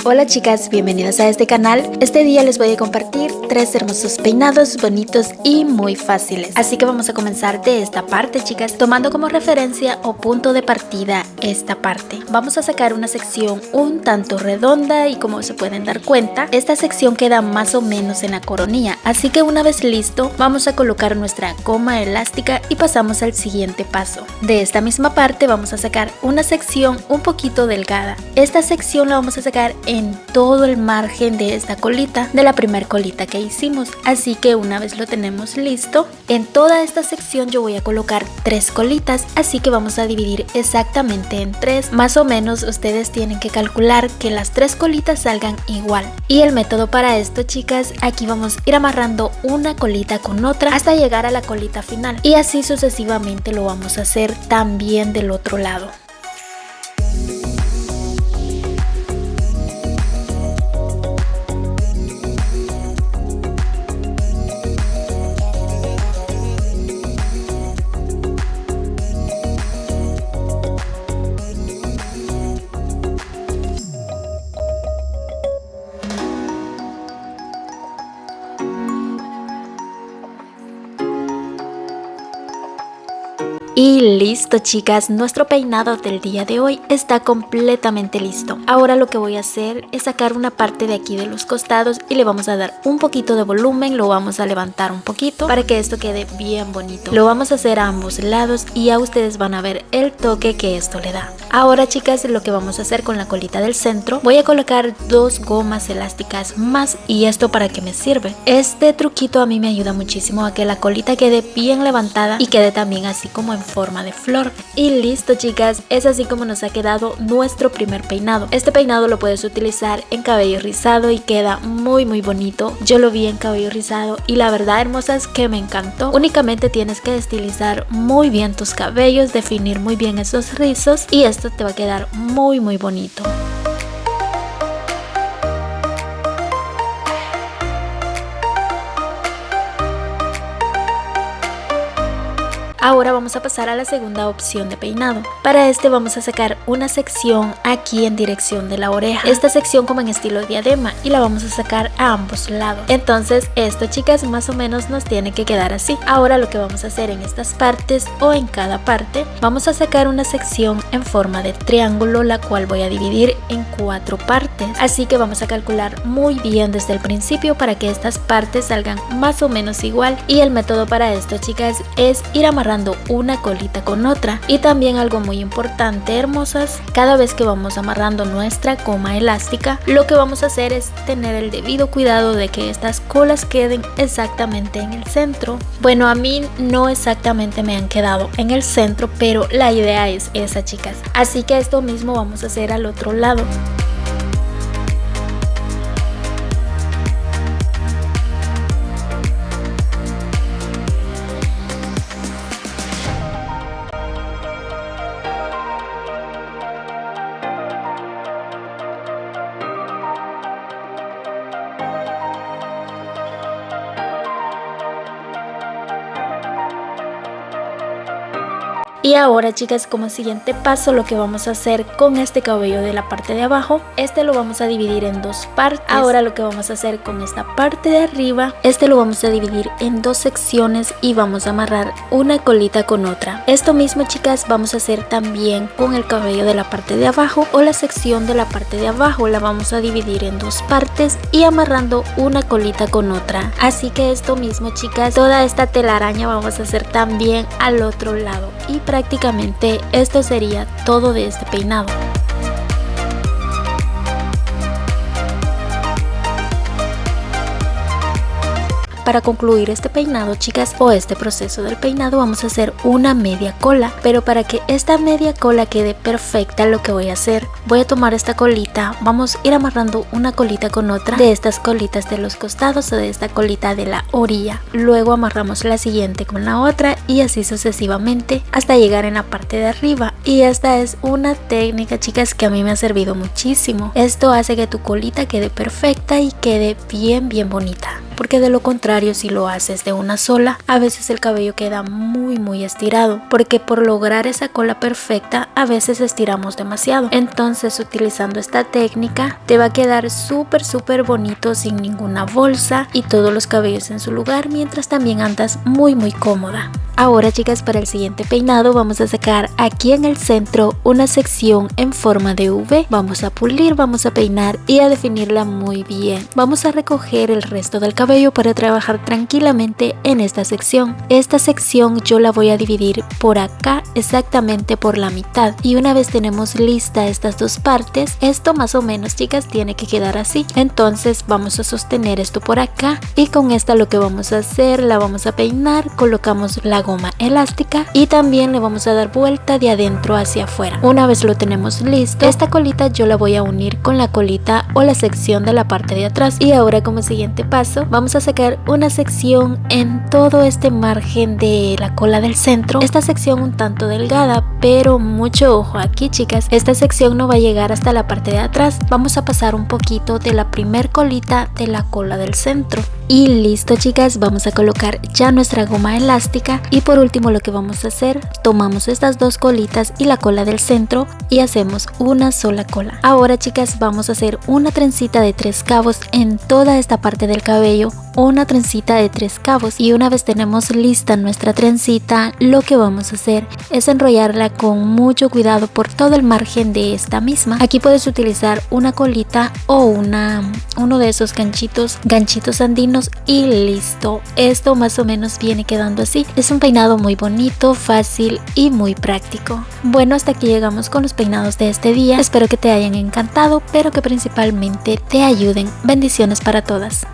Hola chicas, bienvenidas a este canal. Este día les voy a compartir 3 hermosos peinados bonitos y muy fáciles. Así que vamos a comenzar de esta parte, chicas, tomando como referencia o punto de partida esta parte. Vamos a sacar una sección un tanto redonda y como se pueden dar cuenta, esta sección queda más o menos en la coronilla. Así que una vez listo, vamos a colocar nuestra goma elástica y pasamos al siguiente paso. De esta misma parte vamos a sacar una sección un poquito delgada. Esta sección la vamos a sacar en todo el margen de esta colita, de la primer colita que hicimos. Así que una vez lo tenemos listo, en toda esta sección yo voy a colocar 3 colitas, así que vamos a dividir exactamente en 3. Más o menos ustedes tienen que calcular que las 3 colitas salgan igual. Y el método para esto, chicas, aquí vamos a ir amarrando una colita con otra hasta llegar a la colita final, y así sucesivamente lo vamos a hacer también del otro lado. Y listo, chicas, nuestro peinado del día de hoy está completamente listo. Ahora lo que voy a hacer es sacar una parte de aquí de los costados y le vamos a dar un poquito de volumen, lo vamos a levantar un poquito para que esto quede bien bonito. Lo vamos a hacer a ambos lados y ya ustedes van a ver el toque que esto le da. Ahora, chicas, lo que vamos a hacer con la colita del centro, voy a colocar 2 gomas elásticas más. ¿Y esto para qué me sirve? Este truquito a mí me ayuda muchísimo a que la colita quede bien levantada y quede también así como en forma de flor. Y listo, chicas, es así como nos ha quedado nuestro primer peinado. Este peinado lo puedes utilizar en cabello rizado y queda muy bonito. Yo lo vi en cabello rizado y la verdad, hermosas, que me encantó. Únicamente tienes que estilizar muy bien tus cabellos, definir muy bien esos rizos y esto te va a quedar muy bonito. Ahora vamos a pasar a la segunda opción de peinado. Para este vamos a sacar una sección aquí en dirección de la oreja. Esta sección como en estilo diadema y la vamos a sacar a ambos lados. Entonces esto, chicas, más o menos nos tiene que quedar así. Ahora lo que vamos a hacer en estas partes o en cada parte, vamos a sacar una sección en forma de triángulo, la cual voy a dividir en 4 partes. Así que vamos a calcular muy bien desde el principio para que estas partes salgan más o menos igual. Y el método para esto, chicas, es ir amarrando una colita con otra. Y también algo muy importante, hermosas, cada vez que vamos amarrando nuestra goma elástica, lo que vamos a hacer es tener el debido cuidado de que estas colas queden exactamente en el centro. Bueno, a mí no exactamente me han quedado en el centro, pero la idea es esa, chicas. Así que esto mismo vamos a hacer al otro lado. Y ahora, chicas, como siguiente paso, lo que vamos a hacer con este cabello de la parte de abajo, este lo vamos a dividir en 2 partes. Ahora lo que vamos a hacer con esta parte de arriba, este lo vamos a dividir en 2 secciones y vamos a amarrar una colita con otra. Esto mismo, chicas, vamos a hacer también con el cabello de la parte de abajo o la sección de la parte de abajo. La vamos a dividir en 2 partes y amarrando una colita con otra. Así que esto mismo, chicas, toda esta telaraña vamos a hacer también al otro lado. Y prácticamente esto sería todo de este peinado. Para concluir este peinado, chicas, o este proceso del peinado, vamos a hacer una media cola. Pero para que esta media cola quede perfecta, lo que voy a hacer, voy a tomar esta colita, vamos a ir amarrando una colita con otra de estas colitas de los costados o de esta colita de la orilla. Luego amarramos la siguiente con la otra y así sucesivamente hasta llegar en la parte de arriba. Y esta es una técnica, chicas, que a mí me ha servido muchísimo. Esto hace que tu colita quede perfecta y quede bien bonita. Porque de lo contrario, si lo haces de una sola, a veces el cabello queda muy estirado, porque por lograr esa cola perfecta a veces estiramos demasiado. Entonces, utilizando esta técnica te va a quedar súper bonito, sin ninguna bolsa y todos los cabellos en su lugar, mientras también andas muy cómoda. Ahora, chicas, para el siguiente peinado vamos a sacar aquí en el centro una sección en forma de V. Vamos a pulir, vamos a peinar y a definirla muy bien. Vamos a recoger el resto del cabello para trabajar tranquilamente en esta sección. Esta sección yo la voy a dividir por acá, exactamente por la mitad. Y una vez tenemos lista estas dos partes, esto más o menos, chicas, tiene que quedar así. Entonces vamos a sostener esto por acá y con esta lo que vamos a hacer, la vamos a peinar, colocamos la goma elástica y también le vamos a dar vuelta de adentro hacia afuera. Una vez lo tenemos listo, esta colita yo la voy a unir con la colita o la sección de la parte de atrás. Y ahora, como siguiente paso, vamos a sacar una sección en todo este margen de la cola del centro. Esta sección un tanto delgada, pero mucho ojo aquí, chicas, esta sección no va a llegar hasta la parte de atrás. Vamos a pasar un poquito de la primer colita de la cola del centro. Y listo, chicas, vamos a colocar ya nuestra goma elástica. Y por último, lo que vamos a hacer, tomamos estas dos colitas y la cola del centro y hacemos una sola cola. Ahora, chicas, vamos a hacer una trencita de 3 cabos en toda esta parte del cabello, una trencita de 3 cabos. Y una vez tenemos lista nuestra trencita, lo que vamos a hacer es enrollarla con mucho cuidado por todo el margen de esta misma. Aquí puedes utilizar una colita o uno de esos ganchitos andinos y listo. Esto más o menos viene quedando así. Es un peinado muy bonito, fácil y muy práctico. Bueno, hasta aquí llegamos con los peinados de este día. Espero que te hayan encantado, pero que principalmente te ayuden. Bendiciones para todas.